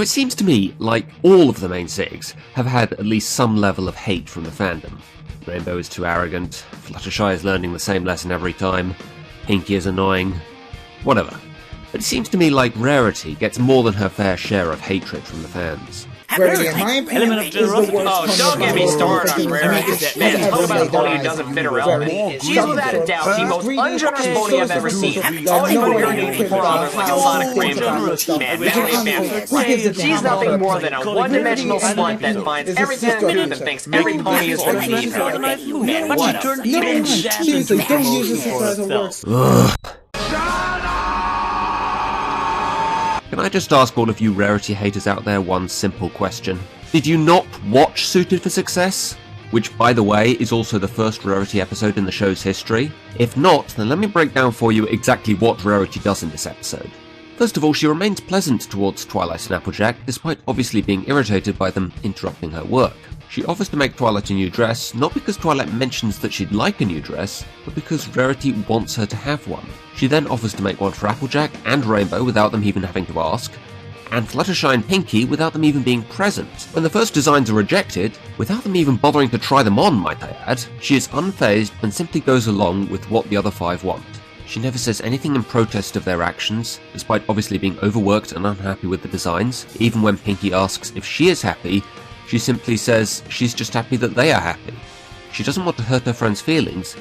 So it seems to me like all of the main six have had at least some level of hate from the fandom. Rainbow is too arrogant, Fluttershy is learning the same lesson every time, Pinkie is annoying, whatever. But it seems to me like Rarity gets more than her fair share of hatred from the fans. Rarity, in my opinion, is the worst. Oh, don't get me started on Rarity. Man, talk about a pony who doesn't fit her element. She's without a doubt the most ungenerous pony I've ever seen. Always put her in pour on her like a sonic rainbow. Man, she's nothing more than a one-dimensional slut that finds everything new and thinks every pony is worth being for. Man, what a bitch. Seriously, don't use this as a word. Can I just ask all of you Rarity haters out there one simple question? Did you not watch Suited for Success? Which, by the way, is also the first Rarity episode in the show's history. If not, then let me break down for you exactly what Rarity does in this episode. First of all, she remains pleasant towards Twilight and Applejack, despite obviously being irritated by them interrupting her work. She offers to make Twilight a new dress, not because Twilight mentions that she'd like a new dress, but because Rarity wants her to have one. She then offers to make one for Applejack and Rainbow without them even having to ask, and Fluttershy and Pinkie without them even being present. When the first designs are rejected, without them even bothering to try them on, might I add, she is unfazed and simply goes along with what the other five want. She never says anything in protest of their actions, despite obviously being overworked and unhappy with the designs. Even when Pinkie asks if she is happy, she simply says she's just happy that they are happy. She doesn't want to hurt her friends' feelings,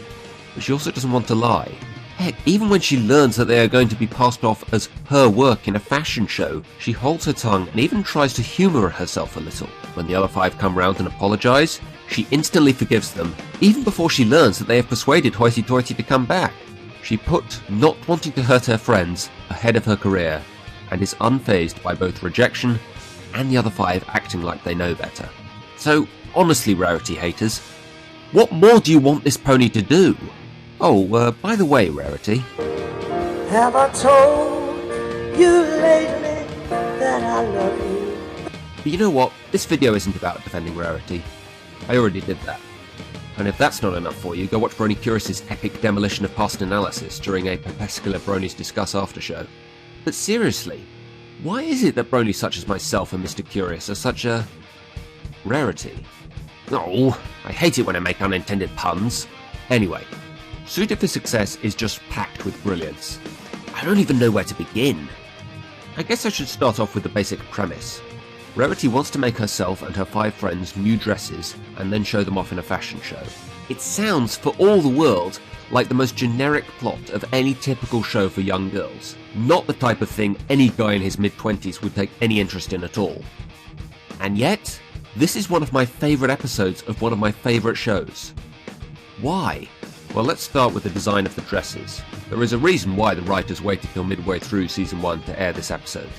but she also doesn't want to lie. Heck, even when she learns that they are going to be passed off as her work in a fashion show, she holds her tongue and even tries to humour herself a little. When the other five come round and apologise, she instantly forgives them, even before she learns that they have persuaded Hoity Toity to come back. She put not wanting to hurt her friends ahead of her career, and is unfazed by both rejection and the other five acting like they know better. So, honestly, Rarity haters, what more do you want this pony to do? Oh, by the way, Rarity. Have I told you lately that I love you? But you know what? This video isn't about defending Rarity. I already did that. And if that's not enough for you, go watch Brony Curious's epic demolition of past analysis during a Popescular Bronies Discuss after show. But seriously, why is it that bronies such as myself and Mr. Curious are such a rarity? Oh, I hate it when I make unintended puns. Anyway, Suited for Success is just packed with brilliance. I don't even know where to begin. I guess I should start off with the basic premise. Rarity wants to make herself and her five friends new dresses and then show them off in a fashion show. It sounds, for all the world, like the most generic plot of any typical show for young girls. Not the type of thing any guy in his mid-20s would take any interest in at all. And yet, this is one of my favourite episodes of one of my favourite shows. Why? Well, let's start with the design of the dresses. There is a reason why the writers waited till midway through Season 1 to air this episode.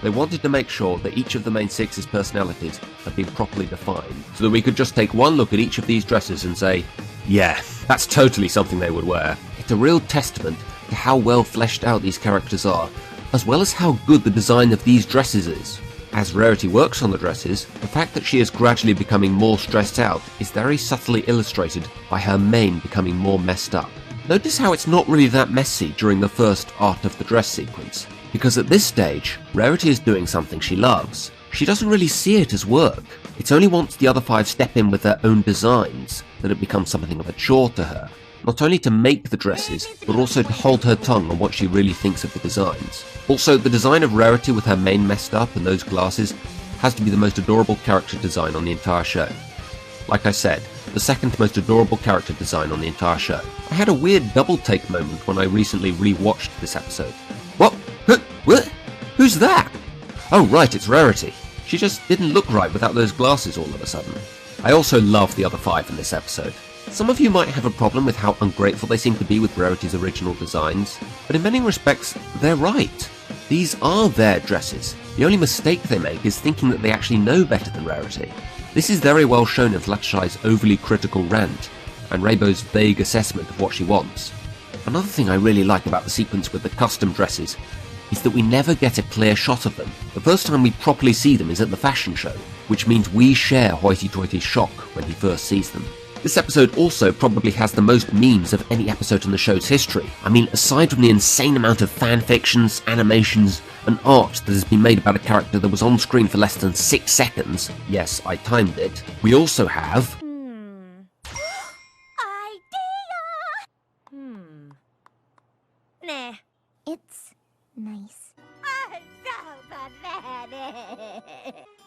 They wanted to make sure that each of the main six's personalities had been properly defined, so that we could just take one look at each of these dresses and say, yeah, that's totally something they would wear. It's a real testament to how well fleshed out these characters are, as well as how good the design of these dresses is. As Rarity works on the dresses, the fact that she is gradually becoming more stressed out is very subtly illustrated by her mane becoming more messed up. Notice how it's not really that messy during the first art of the dress sequence, because at this stage, Rarity is doing something she loves. She doesn't really see it as work. It's only once the other five step in with their own designs that it becomes something of a chore to her. Not only to make the dresses, but also to hold her tongue on what she really thinks of the designs. Also, the design of Rarity with her mane messed up and those glasses has to be the most adorable character design on the entire show. Like I said, the second most adorable character design on the entire show. I had a weird double take moment when I recently re-watched this episode. What? What? Who's that? Oh right, it's Rarity. She just didn't look right without those glasses all of a sudden. I also love the other five in this episode. Some of you might have a problem with how ungrateful they seem to be with Rarity's original designs, but in many respects, they're right. These are their dresses. The only mistake they make is thinking that they actually know better than Rarity. This is very well shown in Fluttershy's overly critical rant, and Rainbow's vague assessment of what she wants. Another thing I really like about the sequence with the custom dresses is that we never get a clear shot of them. The first time we properly see them is at the fashion show, which means we share Hoity Toity's shock when he first sees them. This episode also probably has the most memes of any episode in the show's history. I mean, aside from the insane amount of fanfictions, animations, and art that has been made about a character that was on screen for less than 6 seconds, yes, I timed it, we also have... Nah, it's nice. I'm so pathetic.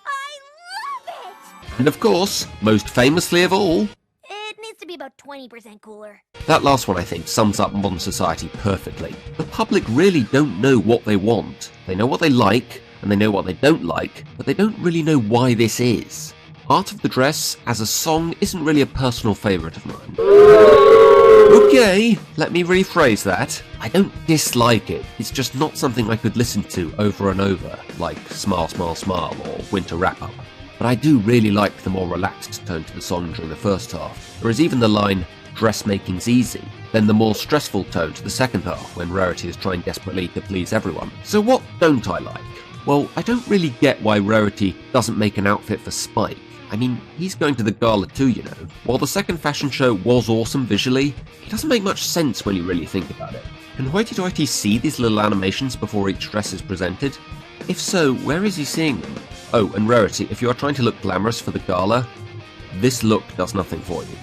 I love it! And of course, most famously of all... It needs to be about 20% cooler. That last one, I think, sums up modern society perfectly. The public really don't know what they want. They know what they like, and they know what they don't like, but they don't really know why this is. Art of the Dress, as a song, isn't really a personal favourite of mine. Okay, let me rephrase that. I don't dislike it, it's just not something I could listen to over and over, like Smile, Smile, Smile or Winter Wrap-Up. But I do really like the more relaxed tone to the song during the first half. There is even the line, dressmaking's easy, then the more stressful tone to the second half when Rarity is trying desperately to please everyone. So what don't I like? Well, I don't really get why Rarity doesn't make an outfit for Spike. I mean, he's going to the gala too, you know. While the second fashion show was awesome visually, it doesn't make much sense when you really think about it. Can Hoity-Toity see these little animations before each dress is presented? If so, where is he seeing them? Oh, and Rarity, if you are trying to look glamorous for the gala, this look does nothing for you.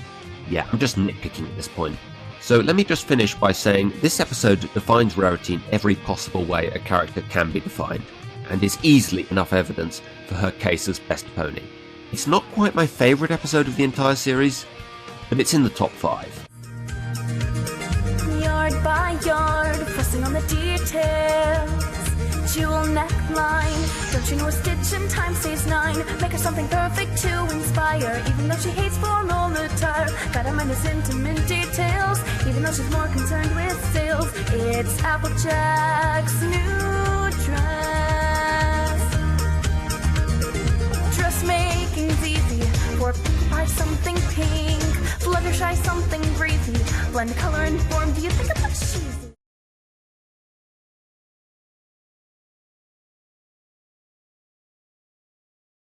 Yeah, I'm just nitpicking at this point. So let me just finish by saying this episode defines Rarity in every possible way a character can be defined, and is easily enough evidence for her case as best pony. It's not quite my favourite episode of the entire series, but it's in the top 5. Yard by yard, pressing on the details. Jewel neckline, don't you know a stitch in time saves 9? Make her something perfect to inspire, even though she hates formal attire. Gotta mind the sentiment details, even though she's more concerned with sales. It's Applejack's new dress. Dressmaking's easy, for pinkie pie something pink, Fluttershy something breezy, blend color and form, do you think it's what she's